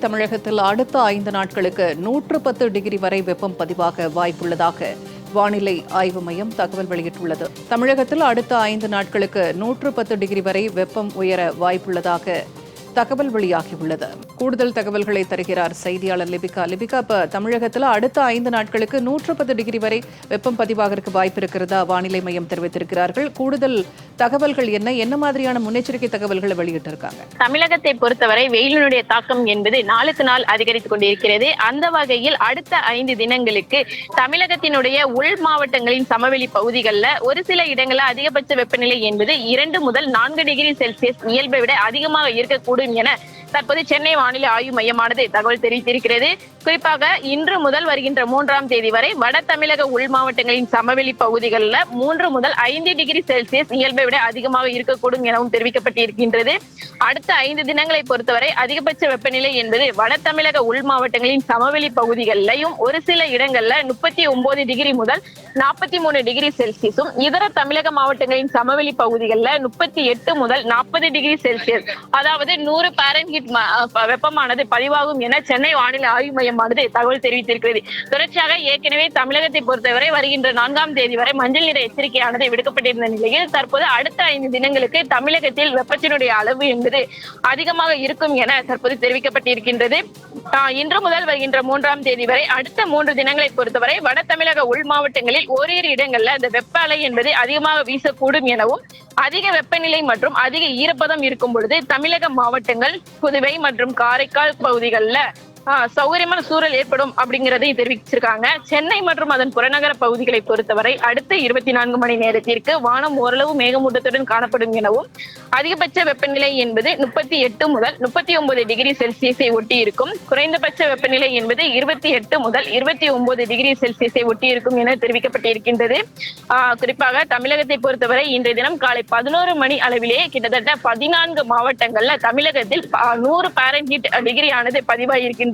தமிழகத்தில் அடுத்த 5 நாட்களுக்கு 110 டிகிரி வரை வெப்பம் பதிவாக வாய்ப்புள்ளதாக வானிலை ஆய்வு மையம் தகவல் வெளியிட்டுள்ளது. தமிழகத்தில் அடுத்த 5 நாட்களுக்கு 110 டிகிரி வரை வெப்பம் உயர வாய்ப்புள்ளதாக தகவல் வெளியாகியுள்ளது. கூடுதல் தகவல்களை தருகிறார் செய்தியாளர் லிபிகா. இப்ப தமிழகத்தில் அடுத்த 5 நாட்களுக்கு 110 டிகிரி வரை வெப்பம் பதிவாக வாய்ப்பு இருக்கிறதா வானிலை மையம் தெரிவித்திருக்கிறார்கள். கூடுதல் தகவல்கள் என்ன மாதிரியான முன்னெச்சரிக்கை தகவல்களை வெளியிட்டிருக்காங்க? தமிழகத்தை பொறுத்தவரை வெயிலினுடைய தாக்கம் என்பது நாளுக்கு நாள் அதிகரித்துக் கொண்டிருக்கிறது. அந்த வகையில் அடுத்த 5 தினங்களுக்கு தமிழகத்தினுடைய உள் மாவட்டங்களின் சமவெளி பகுதிகளில் ஒரு சில இடங்களில் அதிகபட்ச வெப்பநிலை என்பது 2 முதல் 4 டிகிரி செல்சியஸ் இயல்பை விட அதிகமாக இருக்கக்கூடும் என தற்போது சென்னை வானிலை ஆய்வு மையமானது தகவல் தெரிவித்திருக்கிறது. குறிப்பாக இன்று முதல் வருகின்ற 3ஆம் தேதி வரை வட தமிழக உள் மாவட்டங்களின் சமவெளி பகுதிகளில் 3 முதல் 5 டிகிரி செல்சியஸ் இயல்பை விட அதிகமாக இருக்கக்கூடும் எனவும் தெரிவிக்கப்பட்டிருக்கின்றது. அடுத்த 5 தினங்களை பொறுத்தவரை அதிகபட்ச வெப்பநிலை என்பது வட தமிழக உள் மாவட்டங்களின் சமவெளி பகுதிகளிலையும் ஒரு சில இடங்கள்ல 39 டிகிரி முதல் 43 டிகிரி செல்சியஸும், இதர தமிழக மாவட்டங்களின் சமவெளி பகுதிகளில் 38 முதல் 40 டிகிரி செல்சியஸ் அதாவது 100 பாரன்ஹீட் வெப்பமானது பதிவாகும் என சென்னை வானிலை ஆய்வு மையமானது தகவல் தெரிவித்திருக்கிறது. தொடர்ச்சியாக ஏற்கனவே தமிழகத்தை பொறுத்தவரை வருகின்ற 4ஆம் தேதி வரை மஞ்சள் நிற எச்சரிக்கையானது விடுக்கப்பட்டிருந்த நிலையில் தற்போது அடுத்த 5 தினங்களுக்கு தமிழகத்தில் வெப்பத்தினுடைய அளவு என்பது அதிகமாக இருக்கும் என தற்போது தெரிவிக்கப்பட்டிருக்கின்றது. இன்று முதல் வருகின்ற 3ஆம் தேதி வரை அடுத்த 3 தினங்களை பொறுத்தவரை வட தமிழக உள் மாவட்டங்களில் ஓரிரு இடங்கள்ல அந்த வெப்ப அலை என்பது அதிகமாக வீசக்கூடும் எனவும், அதிக வெப்பநிலை மற்றும் அதிக ஈரப்பதம் இருக்கும் பொழுது தமிழக மாவட்டங்கள் புதுவை மற்றும் காரைக்கால் பகுதிகளில் சௌகரியமான சூழல் ஏற்படும் அப்படிங்கறதையும் தெரிவிச்சிருக்காங்க. சென்னை மற்றும் அதன் புறநகர பகுதிகளை பொறுத்தவரை அடுத்த 24 மணி நேரத்திற்கு வானம் ஓரளவு மேகமூட்டத்துடன் காணப்படும் எனவும், அதிகபட்ச வெப்பநிலை என்பது 38 முதல் 39 டிகிரி செல்சியஸை ஒட்டி இருக்கும். குறைந்தபட்ச வெப்பநிலை என்பது 28 முதல் 29 டிகிரி செல்சியஸை ஒட்டி இருக்கும் என தெரிவிக்கப்பட்டிருக்கின்றது. குறிப்பாக தமிழகத்தை பொறுத்தவரை இன்றைய தினம் காலை 11 மணி அளவிலேயே கிட்டத்தட்ட 14 மாவட்டங்கள்ல தமிழகத்தில் 100 பாரன்ஹீட் டிகிரி ஆனது பதிவாகியிருக்கின்றது.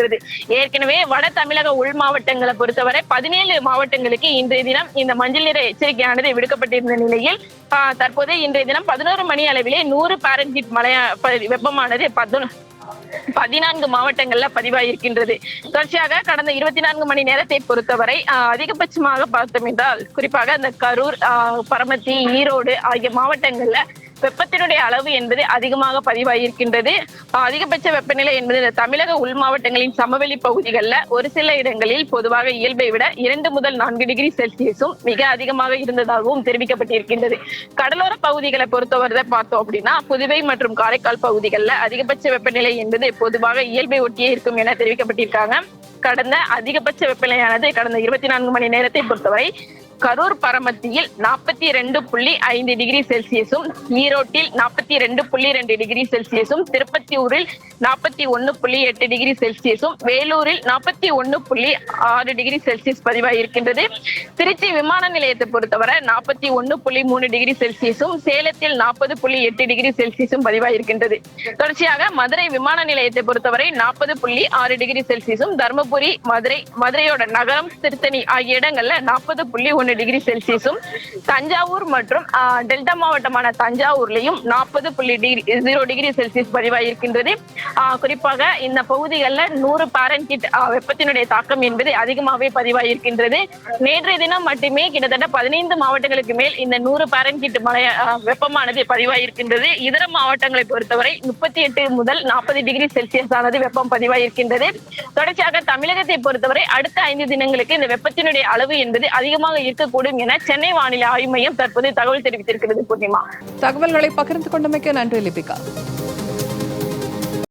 ஏற்கனவே வட தமிழக உள் மாவட்டங்களை பொறுத்தவரை 17 மாவட்டங்களுக்கு இன்றைய தினம் இந்த மஞ்சள் நிற எச்சரிக்கையானது விடுக்கப்பட்டிருந்த நிலையில் தற்போது இன்றைய தினம் 11 மணி அளவிலே 100 பாரன்ஹீட் வெப்பமானது 14 மாவட்டங்கள்ல பதிவாகியிருக்கின்றது. தொடர்ச்சியாக கடந்த 24 மணி நேரத்தை பொறுத்தவரை அதிகபட்சமாக பார்த்தோம் என்றால் குறிப்பாக இந்த கரூர், பரமத்தி, ஈரோடு ஆகிய மாவட்டங்கள்ல வெப்பத்தினுடைய அளவு என்பது அதிகமாக பதிவாகியிருக்கின்றது. அதிகபட்ச வெப்பநிலை என்பது தமிழக உள் மாவட்டங்களின் சமவெளி பகுதிகளில் ஒரு சில இடங்களில் பொதுவாக இயல்பை விட 2 முதல் 4 டிகிரி செல்சியஸும் மிக அதிகமாக இருந்ததாகவும் தெரிவிக்கப்பட்டிருக்கின்றது. கடலோர பகுதிகளை பொறுத்தவரை பார்த்தோம் அப்படின்னா புதுவை மற்றும் காரைக்கால் பகுதிகளில் அதிகபட்ச வெப்பநிலை என்பது பொதுவாக இயல்பை ஒட்டியே இருக்கும் என தெரிவிக்கப்பட்டிருக்காங்க. கடந்த அதிகபட்ச வெப்பநிலையானது கடந்த 24 மணி நேரத்தை பொறுத்தவரை கரூர் பரமத்தியில் 42.5 டிகிரி செல்சியஸும், ஈரோட்டில் 42.2 டிகிரி செல்சியஸும், திருப்பத்தூரில் 41.8 டிகிரி செல்சியஸும், வேலூரில் 41.6 டிகிரி செல்சியஸ் பதிவாகியிருக்கின்றது. திருச்சி விமான நிலையத்தை பொறுத்தவரை 41.3 டிகிரி செல்சியஸும், சேலத்தில் 40.8 டிகிரி செல்சியஸும் பதிவாகியிருக்கின்றது. தொடர்ச்சியாக மதுரை விமான நிலையத்தை பொறுத்தவரை 40.6 டிகிரி செல்சியஸும், தருமபுரி, மதுரையோட நகரம், திருத்தணி ஆகிய இடங்கள்ல 40.1 டிகிரி செல்சியஸும், தஞ்சாவூர் மற்றும் டெல்டா மாவட்டமான தஞ்சாவூர்லையும் 40.0 டிகிரி செல்சியஸ் பதிவாகியிருக்கின்றது. குறிப்பாக இந்த பகுதிகளில் 100 பாரன்ஹீட் வெப்பத்தினுடைய தாக்கம் என்பது அதிகமாகவே பதிவாகியிருக்கின்றது. நேற்றைய தினம் மட்டுமே கிட்டத்தட்ட 15 மாவட்டங்களுக்கு மேல் இந்த 100 பாரன்ஹீட் வெப்பமானது பதிவாகியிருக்கின்றது. இதர மாவட்டங்களை பொறுத்தவரை 38 முதல் 40 டிகிரி செல்சியஸ் ஆனது வெப்பம் பதிவாகியிருக்கின்றது. தொடர்ச்சியாக தமிழகத்தை பொறுத்தவரை அடுத்த 5 தினங்களுக்கு இந்த வெப்பத்தினுடைய அளவு என்பது அதிகமாக இருக்கக்கூடும் என சென்னை வானிலை ஆய்வு மையம் தற்போது தகவல் தெரிவித்திருக்கிறது. பூர்ணிமா, தகவல்களை பகிர்ந்து கொண்டமைக்கு நன்றி லிபிகா.